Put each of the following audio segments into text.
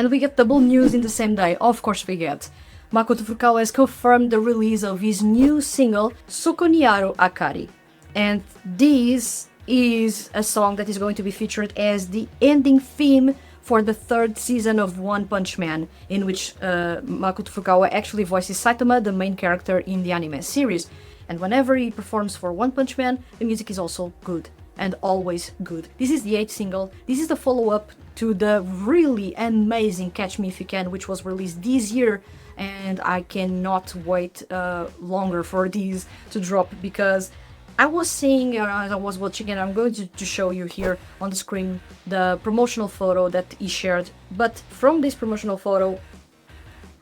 And we get double news in the same day. Of course we get. Makoto Furukawa has confirmed the release of his new single, Soko ni Aru Akari. And this is a song that is going to be featured as the ending theme for the third season of One Punch Man, in which Makoto Furukawa actually voices Saitama, the main character in the anime series. And whenever he performs for One Punch Man, the music is also good, and always good. This is the 8th single. This is the follow-up to the really amazing Catch Me If You Can, which was released this year, and I cannot wait longer for these to drop, because I was seeing as I was watching, and I'm going to show you here on the screen the promotional photo that he shared. But from this promotional photo,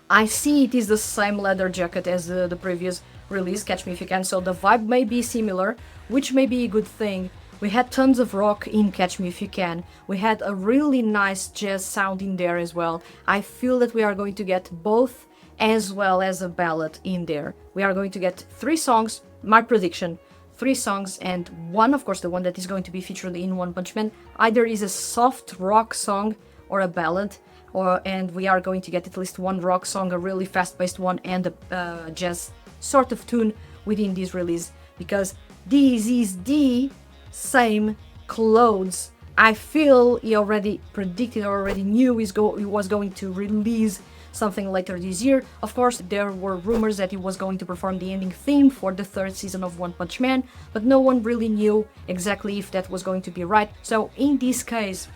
I see it is the same leather jacket as the previous release, Catch Me If You Can, so the vibe may be similar, which may be a good thing. We had tons of rock in Catch Me If You Can. We had a really nice jazz sound in there as well. I feel that we are going to get both as well as a ballad in there. We are going to get 3 songs, my prediction, 3 songs, and one, of course, the one that is going to be featured in One Punch Man, either is a soft rock song or a ballad, and we are going to get at least one rock song, a really fast-paced one, and a jazz sort of tune within this release, because this is the same clothes. I feel he already predicted, already knew he was going to release something later this year. Of course, there were rumors that he was going to perform the ending theme for the 3rd season of One Punch Man, but no one really knew exactly if that was going to be right. So in this case,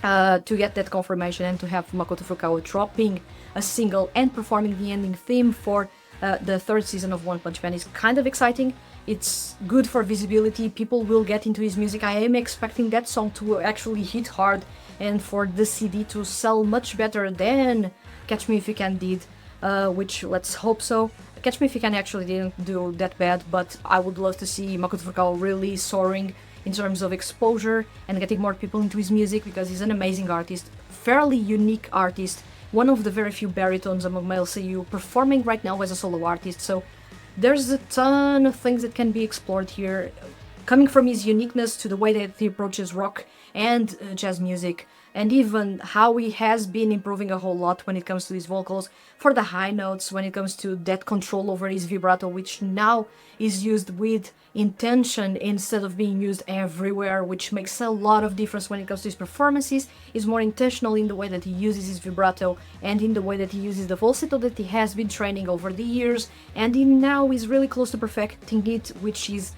to get that confirmation and to have Makoto Furukawa dropping a single and performing the ending theme for the 3rd season of One Punch Man is kind of exciting. It's good for visibility, people will get into his music. I am expecting that song to actually hit hard and for the CD to sell much better than Catch Me If You Can did, which let's hope so. Catch Me If You Can actually didn't do that bad, but I would love to see Makoto Furukawa really soaring in terms of exposure and getting more people into his music, because he's an amazing artist, fairly unique artist, one of the very few baritones among male seiyuu performing right now as a solo artist. So there's a ton of things that can be explored here, coming from his uniqueness to the way that he approaches rock and jazz music, and even how he has been improving a whole lot when it comes to his vocals, for the high notes, when it comes to that control over his vibrato, which now is used with intention instead of being used everywhere, which makes a lot of difference when it comes to his performances. He's more intentional in the way that he uses his vibrato and in the way that he uses the falsetto that he has been training over the years, and he now is really close to perfecting it, which is,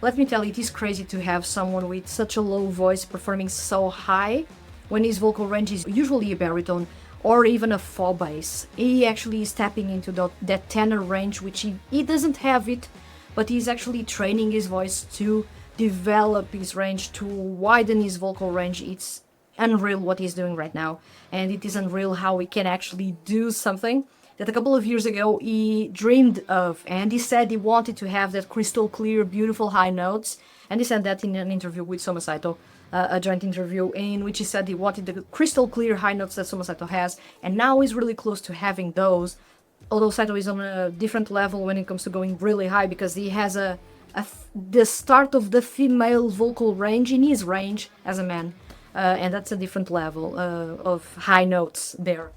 let me tell you, it is crazy to have someone with such a low voice performing so high when his vocal range is usually a baritone or even a fa bass. He actually is tapping into that tenor range, which he doesn't have it, but he's actually training his voice to develop his range, to widen his vocal range. It's unreal what he's doing right now, and it is unreal how he can actually do something that a couple of years ago he dreamed of, and he said he wanted to have that crystal clear, beautiful high notes, and he said that in an interview with Soma Saito, a joint interview in which he said he wanted the crystal clear high notes that Soma Saito has, and now he's really close to having those, although Saito is on a different level when it comes to going really high, because he has the start of the female vocal range in his range as a man, and that's a different level of high notes there.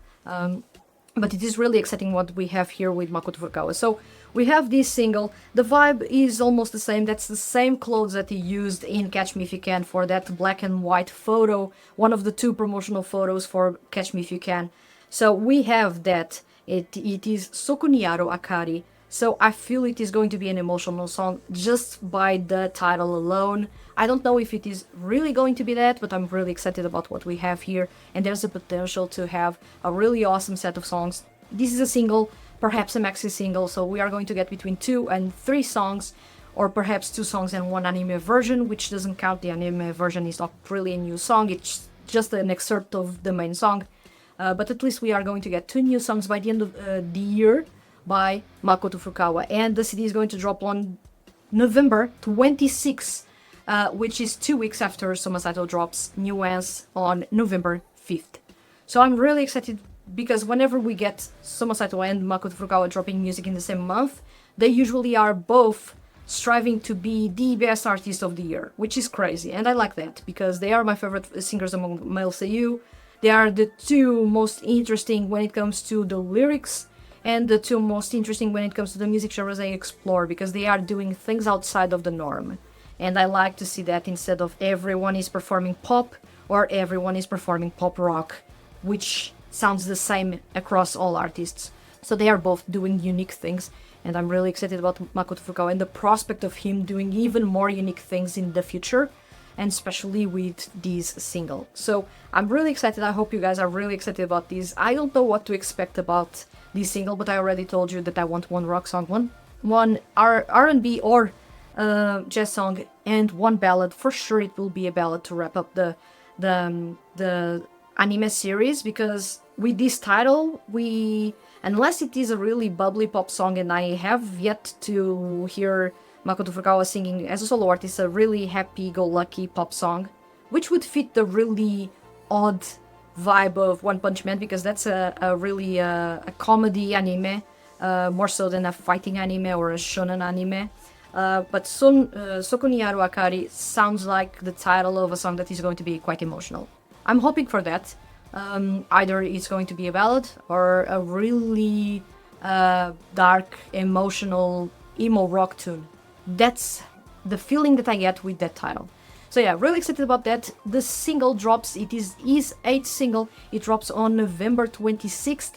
But it is really exciting what we have here with Makoto Furukawa. So we have this single, the vibe is almost the same, that's the same clothes that he used in Catch Me If You Can for that black and white photo, one of the 2 promotional photos for Catch Me If You Can. So we have that, it is Soko ni Aru Akari, so I feel it is going to be an emotional song just by the title alone. I don't know if it is really going to be that, but I'm really excited about what we have here, and there's a potential to have a really awesome set of songs. This is a single, perhaps a maxi single, so we are going to get between 2 and 3 songs, or perhaps 2 songs and 1 anime version, which doesn't count. The anime version is not really a new song, it's just an excerpt of the main song, but at least we are going to get 2 new songs by the end of the year by Makoto Furukawa, and the CD is going to drop on November 26th, which is 2 weeks after Soma Saito drops Nuance on November 5th. So I'm really excited, because whenever we get Soma Saito and Makoto Furukawa dropping music in the same month, they usually are both striving to be the best artist of the year, which is crazy, and I like that, because they are my favorite singers among male seiyuu. They are the two most interesting when it comes to the lyrics, and the two most interesting when it comes to the music genres they explore, because they are doing things outside of the norm. And I like to see that instead of everyone is performing pop or everyone is performing pop rock, which sounds the same across all artists. So they are both doing unique things, and I'm really excited about Makoto Furukawa and the prospect of him doing even more unique things in the future, and especially with this single. So I'm really excited. I hope you guys are really excited about this. I don't know what to expect about this single, but I already told you that I want one rock song, one R&B or jazz song, and one ballad. For sure it will be a ballad to wrap up the anime series, because with this title, unless it is a really bubbly pop song, and I have yet to hear Makoto Furukawa singing as a solo artist a really happy-go-lucky pop song, which would fit the really odd vibe of One Punch Man, because that's a really a comedy anime, more so than a fighting anime or a shonen anime. But Soko ni Aru Akari sounds like the title of a song that is going to be quite emotional. I'm hoping for that. Either it's going to be a ballad or a really dark, emotional, emo rock tune. That's the feeling that I get with that title. So yeah, really excited about that. The single drops, it is his 8th single. It drops on November 26th.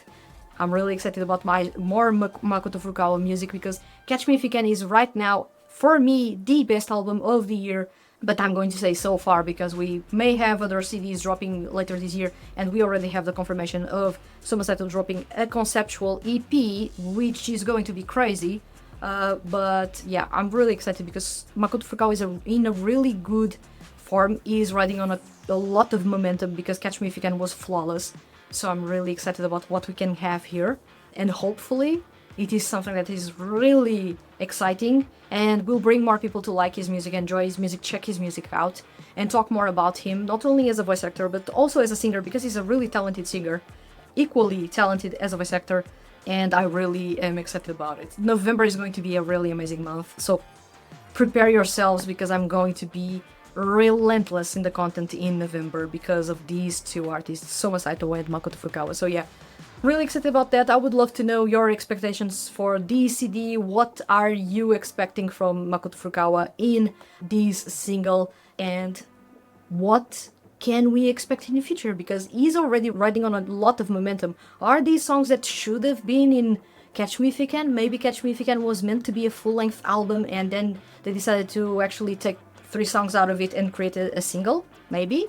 I'm really excited about more Makoto Furukawa music, because Catch Me If You Can is right now, for me, the best album of the year. But I'm going to say so far, because we may have other CDs dropping later this year, and we already have the confirmation of Soma Saito dropping a conceptual EP, which is going to be crazy. But yeah, I'm really excited because Makoto Furukawa is in a really good form. He's riding on a lot of momentum, because Catch Me If You Can was flawless. So I'm really excited about what we can have here, and hopefully it is something that is really exciting and will bring more people to like his music, enjoy his music, check his music out, and talk more about him, not only as a voice actor, but also as a singer, because he's a really talented singer, equally talented as a voice actor, and I really am excited about it. November is going to be a really amazing month, so prepare yourselves, because I'm going to be relentless in the content in November because of these two artists, Soma Saito and Makoto Furukawa. So yeah, really excited about that. I would love to know your expectations for this CD. What are you expecting from Makoto Furukawa in this single, and what can we expect in the future? Because he's already riding on a lot of momentum. Are these songs that should have been in Catch Me If You Can? Maybe Catch Me If You Can was meant to be a full-length album, and then they decided to actually take 3 songs out of it and create a single? Maybe?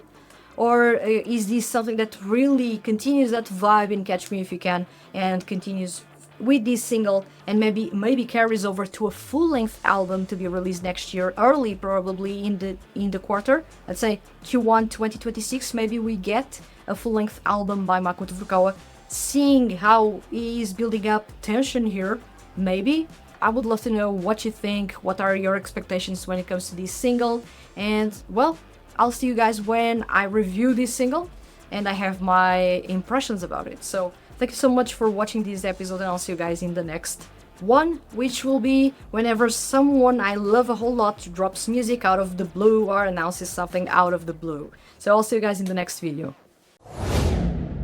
Or is this something that really continues that vibe in Catch Me If You Can and continues with this single, and maybe carries over to a full-length album to be released next year, early probably in the quarter, let's say Q1 2026, maybe we get a full-length album by Makoto Furukawa, seeing how he is building up tension here. Maybe. I would love to know what you think, what are your expectations when it comes to this single, and well, I'll see you guys when I review this single and I have my impressions about it. So thank you so much for watching this episode, and I'll see you guys in the next one, which will be whenever someone I love a whole lot drops music out of the blue or announces something out of the blue. So I'll see you guys in the next video.